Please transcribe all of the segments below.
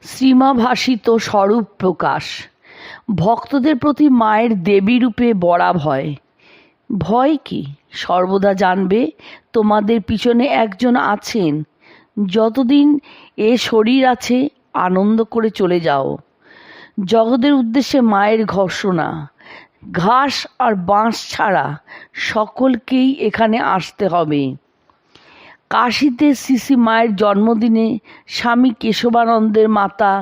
শ্রীমা-ভাসিত স্বরূপ প্রকাশ। ভক্তদের প্রতি মায়ের দেবী রূপে বড়া ভয়। ভয় কি? সর্বদা জানবে তোমাদের পিছনে একজন আছেন। যতদিন এ শরীর আছে আনন্দ করে চলে যাও। জগতের উদ্দেশ্যে মায়ের ঘোষণা, ঘাস আর বাঁশ ছাড়া সকলকেই এখানে আসতে হবে। কাশীতে শ্রী মায়ের জন্মদিনে স্বামী কেশবানন্দের মাতা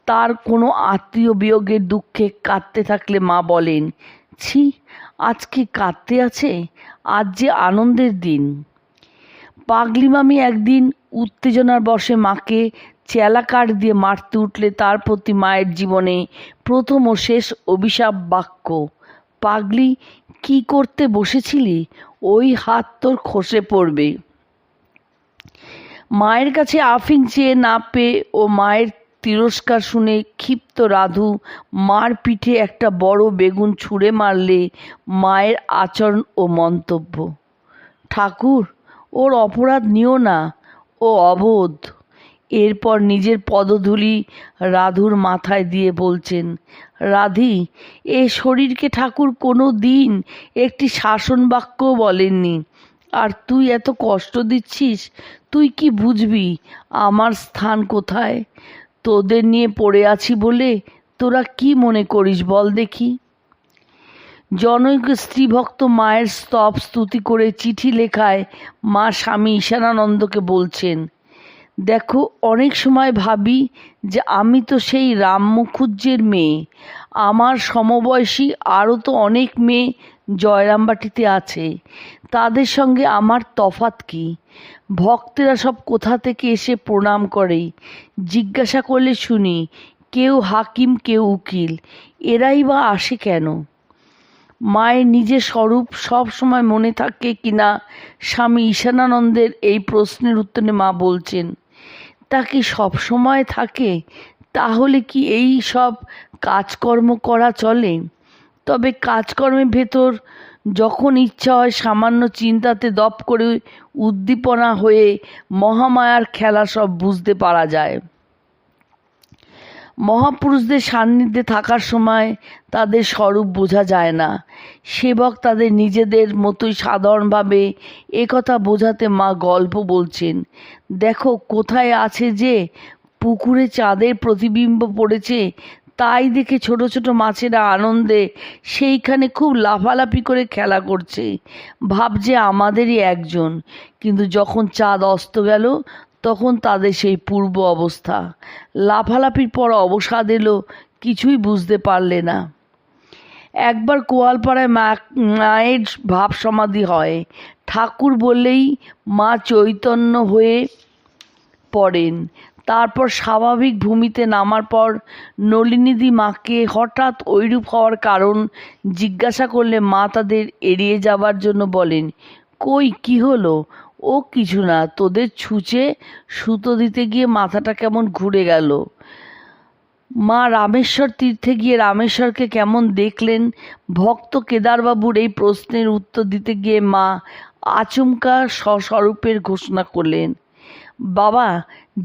তার কোনো আত্মীয় বিয়োগের দুঃখে কাঁদতে থাকলে মা বলেন, ছি, আজকে কাঁদতে আছে, আজ যে আনন্দের দিন। পাগলি মামি একদিন উত্তেজনার বশে মাকে চেলাকাঠ দিয়ে মারতে উঠলে তার প্রতি মায়ের জীবনে প্রথম ও শেষ অভিশাপ বাক্য, পাগলি, কি করতে বসেছিলি? ওই হাত তোর খসে পড়বে। মায়ের কাছে আফিং চেয়ে না পেয়ে ও মায়ের তিরস্কার শুনে ক্ষিপ্ত রাধু মার পিঠে একটা বড় বেগুন ছুঁড়ে মারলে মায়ের আচরণ ও মন্তব্য, ঠাকুর, ওর অপরাধ নিও না, ও অবোধ। এরপর নিজের পদধূলি রাধুর মাথায় দিয়ে বলছেন, রাধি, এ শরীরকে ঠাকুর কোনো দিন একটি শাসন বাক্যও বলেননি, আর তুই এত কষ্ট দিচ্ছিস। তুই কি বুঝবি আমার স্থান কোথায়? তোদের নিয়ে পড়ে আছি বলে তোরা কি মনে করিস বল দেখি। জনৈক স্ত্রীভক্ত মায়ের স্তব স্তুতি করে চিঠি লেখায় মা স্বামী ঈশানানন্দকে বলছেন, দেখো, অনেক সময় ভাবি যে আমি তো সেই রাম মুখুজ্জের মেয়ে। আমার সমবয়সী আরও তো অনেক মেয়ে জয়রামবাটিতে আছে। তাদের সঙ্গে আমার তফাৎ কি? ভক্তেরা সব কোথা থেকে এসে প্রণাম করে। জিজ্ঞাসা করলে শুনি কেউ হাকিম, কেউ উকিল। এরাই বা আসে কেন? মায়ের নিজের স্বরূপ সব সময় মনে থাকে কিনা স্বামী ঈশানানন্দের এই প্রশ্নের উত্তরে মা বলছেন, তা কি সব সময় থাকে? তাহলে কি এই সব কাজকর্ম করা চলে? তবে কাজকর্মের ভেতর যখন ইচ্ছা হয় সামান্য চিন্তাতে দপ করে উদ্দীপনা হয়ে মহামায়ার খেলা সব বুঝতে পারা যায়। মহাপুরুষদের সান্নিধ্যে থাকার সময় তাদের স্বরূপ বোঝা যায় না। সেবক তাদের নিজেদের মতোই সাধারণভাবে একথা বোঝাতে মা গল্প বলছেন, দেখো কোথায় আছে যে পুকুরে চাঁদের প্রতিবিম্ব পড়েছে, তাই দেখে ছোট ছোট মাছেরা আনন্দে সেইখানে খুব লাফালাফি করে খেলা করছে, ভাবছে আমাদেরই একজন। কিন্তু যখন চাঁদ অস্ত গেল তখন তাদের সেই পূর্ব অবস্থা। লাফালাফির পর অবসাদ এলো, কিছুই বুঝতে পারলে না। একবার কোয়ালপাড়ায় মায়ের ভাব সমাধি হয়। ঠাকুর বললেই মা চৈতন্য হয়ে পড়েন। তারপর স্বাভাবিক ভূমিতে নামার পর নলিনীদি মাকে হঠাৎ ঐরূপ হওয়ার কারণ জিজ্ঞাসা করলে মা তাদের এড়িয়ে যাবার জন্য বলেন, কই, কি হলো? ও কিছু না, তোদের ছুঁচে সুতো দিতে গিয়ে মাথাটা কেমন ঘুরে গেল। মা রামেশ্বর তীর্থে গিয়ে রামেশ্বরকে কেমন দেখলেন, ভক্ত কেদারবাবুর এই প্রশ্নের উত্তর দিতে গিয়ে মা আচমকা স্বস্বরূপের ঘোষণা করলেন, বাবা,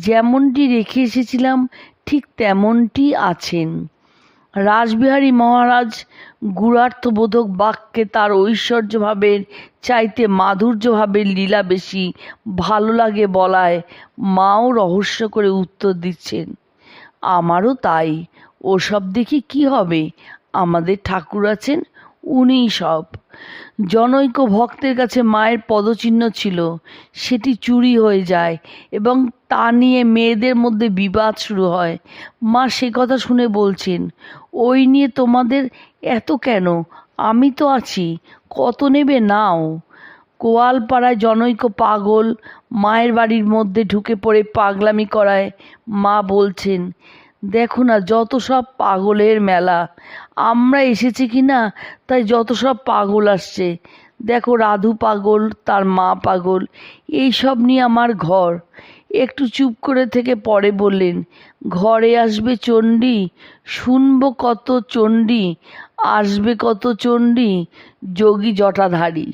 যেমনটি রেখে এসেছিলাম ঠিক তেমনটি আছেন। রাসবিহারী মহারাজ গূঢ়ার্থবোধক বাক্যে তার ঐশ্বর্যভাবের চাইতে মাধুর্যভাবের লীলা বেশি ভালো লাগে বলায় মাও রহস্য করে উত্তর দিচ্ছেন, আমারও তাই। ওসব দেখি কি হবে? আমাদের ঠাকুর আছেন, উনিই সব। জনৈক ভক্তের কাছে মায়ের পদচিহ্ন ছিল, সেটি চুরি হয়ে যায় এবং তা নিয়ে মেয়েদের মধ্যে বিবাদ শুরু হয়। মা সে কথা শুনে বলছেন, ওই নিয়ে তোমাদের এত কেন? আমি তো আছি, কত নেবে নাও। কোয়ালপাড়ায় জনৈক পাগল মায়ের বাড়ির মধ্যে ঢুকে পড়ে পাগলামি করায় মা বলছেন, দেখো না, যত সব পাগলের মেলা। আমরা এসেছি কি না তাই যত সব পাগল আসছে। দেখো, রাধু পাগল, তার মা পাগল, এই সব নিয়ে আমার ঘর। একটু চুপ করে থেকে পরে বললেন, ঘরে আসবে চণ্ডী, শুনবো কত চণ্ডী, আসবে কত চণ্ডী, যোগী জটাধারী।